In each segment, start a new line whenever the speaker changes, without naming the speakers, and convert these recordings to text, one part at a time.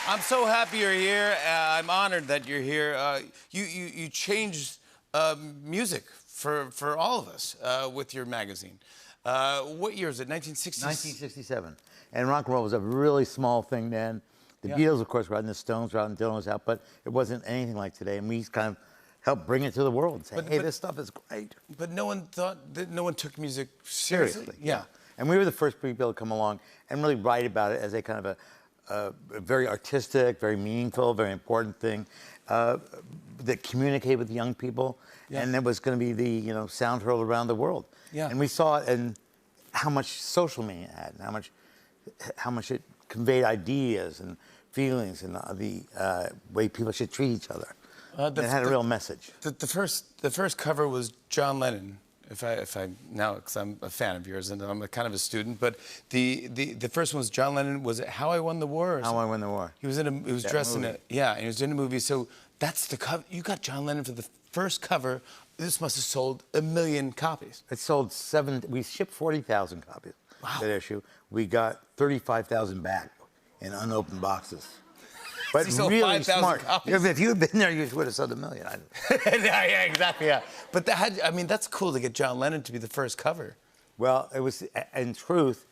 I'm so happy you're here. I'm honored that you're here. You changed music for all of us with your magazine. What year is it? 1960s?
1967. And rock and roll was a really small thing then. The Beatles, of course, were out, and the Stones were out, and Dylan was out, but it wasn't anything like today. And we kind of helped bring it to the world and say, hey, this stuff is great.
But no one thought that no one took music seriously.
Yeah. And we were the first people to come along and really write about it as a kind of a very artistic, very meaningful, very important thing that communicated with young people. Yeah. And it was going to be the sound heard around the world. Yeah. And we saw it in how much social media it had, and how much it conveyed ideas and feelings and the way people should treat each other. It had a real message.
The first cover was John Lennon. If I now, because I'm a fan of yours and I'm kind of a student, but the first one was John Lennon. Was it How I Won the War?
How I Won the War.
He was dressed in it. Yeah, and he was in a movie. So that's the cover. You got John Lennon for the first cover. This must have sold 1 million copies.
It sold we shipped 40,000 copies. Wow. That issue. We got 35,000 back in unopened boxes. But really smart.
Copies.
If you had been there, you would have sold 1 million.
Yeah, exactly. Yeah, but that's cool to get John Lennon to be the first cover.
Well, it was, in truth,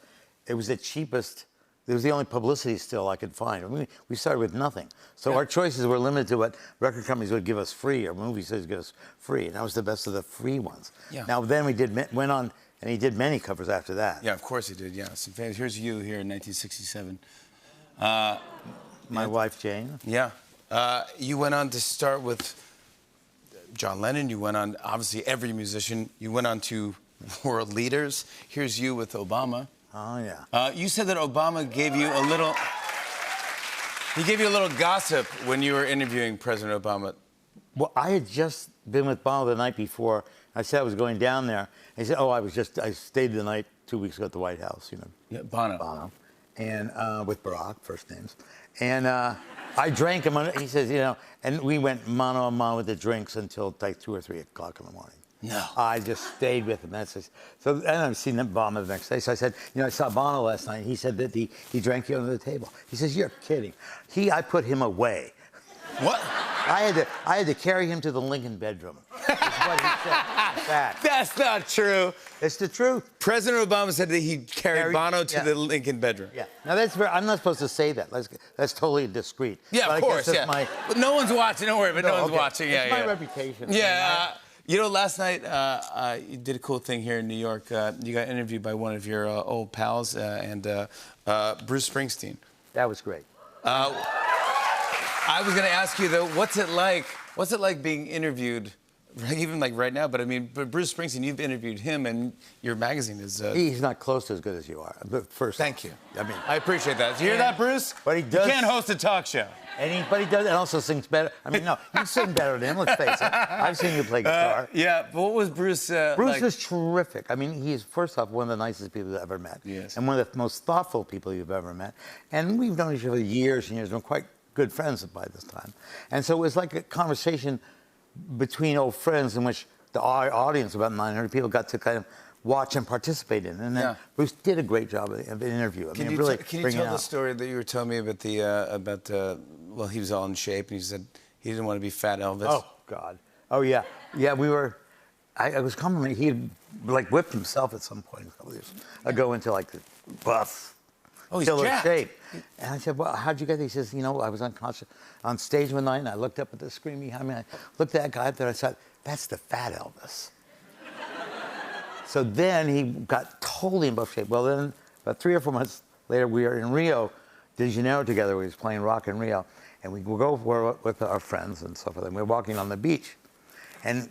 it was the cheapest. It was the only publicity still I could find. I mean, we started with nothing, so our choices were limited to what record companies would give us free or movie studios would give us free, and that was the best of the free ones. Yeah. Now then went on, and he did many covers after that.
Yeah, of course he did. Yeah. So here's you here in 1967.
My wife, Jane.
Yeah. You went on to start with John Lennon. You went on, obviously, every musician. You went on to world leaders. Here's you with Obama.
Oh, yeah.
You said that Obama gave you a little... He gave you a little gossip when you were interviewing President Obama.
Well, I had just been with Bono the night before. I said I was going down there. He said, oh, I stayed the night 2 weeks ago at the White House,
Yeah, Bono.
Bono. And with Barack, first names. And I drank him, he says, and we went mano a mano with the drinks until like 2 or 3 o'clock in the morning.
No.
I just stayed with him. And I've seen Bono the next day. So I said, I saw Bono last night. He said that he drank you under the table. He says, you're kidding. I put him away.
What?
I had to carry him to the Lincoln bedroom. That's what he said.
That's not true.
It's the truth.
President Obama said that he carried Bono to the Lincoln bedroom.
Yeah. Now I'm not supposed to say that. That's totally discreet.
Yeah, of course. Yeah. But no one's watching. Don't worry. But no one's watching.
It's my reputation.
Yeah. Last night you did a cool thing here in New York. You got interviewed by one of your old pals and Bruce Springsteen.
That was great.
I was going to ask you though, what's it like being interviewed, even like right now? But I mean, Bruce Springsteen, you've interviewed him, and your magazine is.
He's not close to as good as you are. But first,
thank you. I appreciate that. Do you hear that, Bruce?
But he does.
You can't host a talk show.
But he does, and also sings better. I mean, no, you sing better than him. Let's face it. I've seen you play guitar.
Yeah, but what was Bruce?
Bruce was terrific. I mean, he's first off one of the nicest people you've ever met.
Yes.
And one of the most thoughtful people you've ever met. And we've known each other for years and years. We're quite good friends by this time. And so it was like a conversation between old friends in which our audience, about 900 people, got to kind of watch and participate in. And then Bruce did a great job of the interview.
Can you tell the story that you were telling me about well, he was all in shape, and he said he didn't want to be Fat Elvis.
Oh, God. Oh, yeah. Yeah, I was complimenting. He had, like, whipped himself at some point a couple years ago into, like, the buff, killer shape. And I said, well, how'd you get there? He says, I was unconscious on stage one night, and I looked up at the screen behind me. I looked at that guy up there, and I said, that's the Fat Elvis. So then he got totally in buff shape. Well, then, about 3 or 4 months later, we were in Rio de Janeiro together. We was playing rock in Rio. And we go with our friends and so forth. And we're walking on the beach. And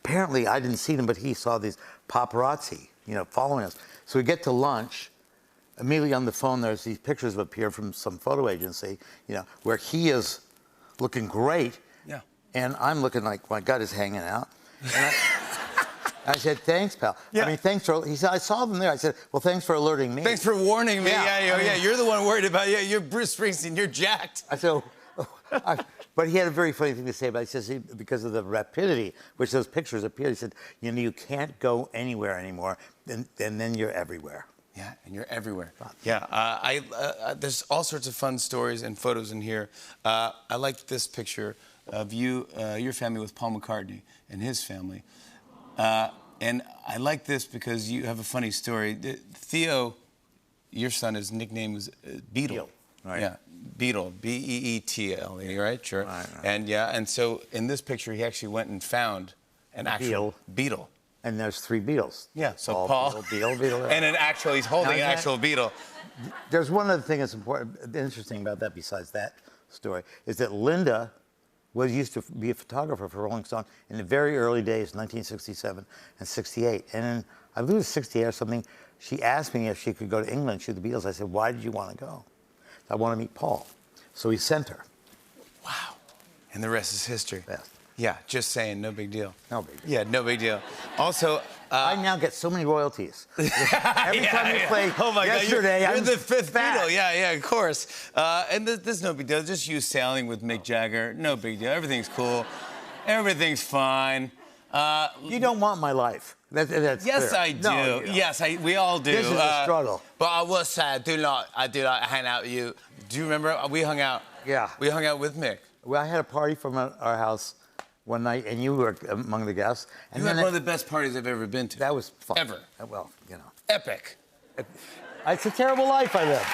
apparently, I didn't see them, but he saw these paparazzi, following us. So we get to lunch. Immediately on the phone, there's these pictures that appear from some photo agency, where he is looking great.
Yeah.
And I'm looking like my gut is hanging out. And I said, thanks, pal.
Yeah.
I mean, thanks for... He said, I saw them there. I said, well, thanks for alerting me.
Thanks for warning me. Yeah, you're the one worried about... Yeah, you're Bruce Springsteen. You're jacked.
I said... But he had a very funny thing to say about it. He says, because of the rapidity which those pictures appeared, he said, you can't go anywhere anymore, and then you're everywhere.
Yeah, and you're everywhere. Yeah, there's all sorts of fun stories and photos in here. I like this picture of you, your family with Paul McCartney and his family. And I like this because you have a funny story. Theo, your son, his nickname was Beetle.
Right.
Yeah, Beetle, B-E-E-T-L-E, right? Sure.
Right.
And so in this picture, he actually went and found an actual beetle.
And there's 3 beetles.
Yeah, so Paul,
beetle.
and he's holding an actual beetle.
There's one other thing that's important, interesting about that besides that story, is that Linda used to be a photographer for Rolling Stone in the very early days, 1967 and 68. And in, I believe it was 68 or something, she asked me if she could go to England and shoot the Beatles. I said, why did you want to go? I want to meet Paul. So he sent her.
Wow. And the rest is history.
Yeah.
Yeah, just saying, no big deal.
No big deal.
Yeah, no big deal. Also,
I now get so many royalties. Every time you play
oh my
yesterday,
God, you're the 5th
back.
Beatle. Yeah, of course. And this no big deal. Just you sailing with Mick Jagger, no big deal. Everything's cool. Everything's fine.
You don't want my life. That's
yes,
clear.
I do.
No,
yes, we all do.
This is a struggle.
But I will say, I do not hang out with you. Do you remember we hung out?
Yeah.
We hung out with Mick.
Well, I had a party from our house one night, and you were among the guests. And
you had one of the best parties I've ever been to.
That was fun.
Ever.
Well, you know.
Epic.
It's a terrible life I live.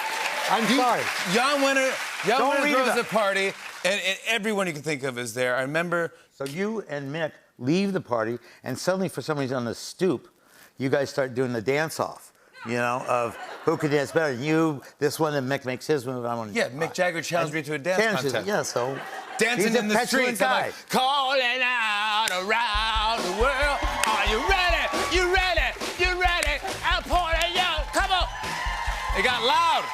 I'm sorry.
Jan Wenner throws
it
a party, and everyone you can think of is there. I remember.
So you and Mick leave the party, and suddenly, for some reason, on the stoop, you guys start doing the dance-off. You know, of who could dance better. You, this one, and Mick makes his move.
Yeah, Mick Jagger challenged me to a dance contest.
Yeah, so
dancing in the streets,
guy.
I'm like, calling out around the world. Are you ready? You ready? You ready? I'll point at you. Come on. It got loud.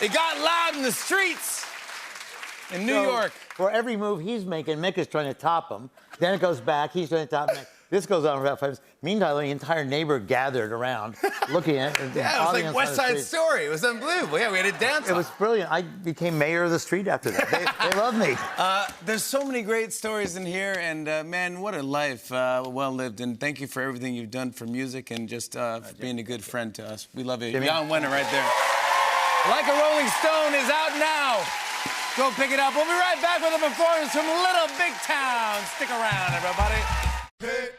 It got loud in the streets in New York.
For every move he's making, Mick is trying to top him. Then it goes back. He's trying to top Mick. This goes on for about 5 minutes. Meanwhile, the entire neighbor gathered around, looking at it.
Yeah, it was like West Side Story. It was unbelievable. Yeah, we had a dance.
It was brilliant. I became mayor of the street after that. They love me.
There's so many great stories in here, and man, what a life well lived. And thank you for everything you've done for music and just for being a good friend to us. We love you. Jan Wenner right there. Like a Rolling Stone is out now. Go pick it up. We'll be right back with a performance from Little Big Town. Stick around, everybody. Hey.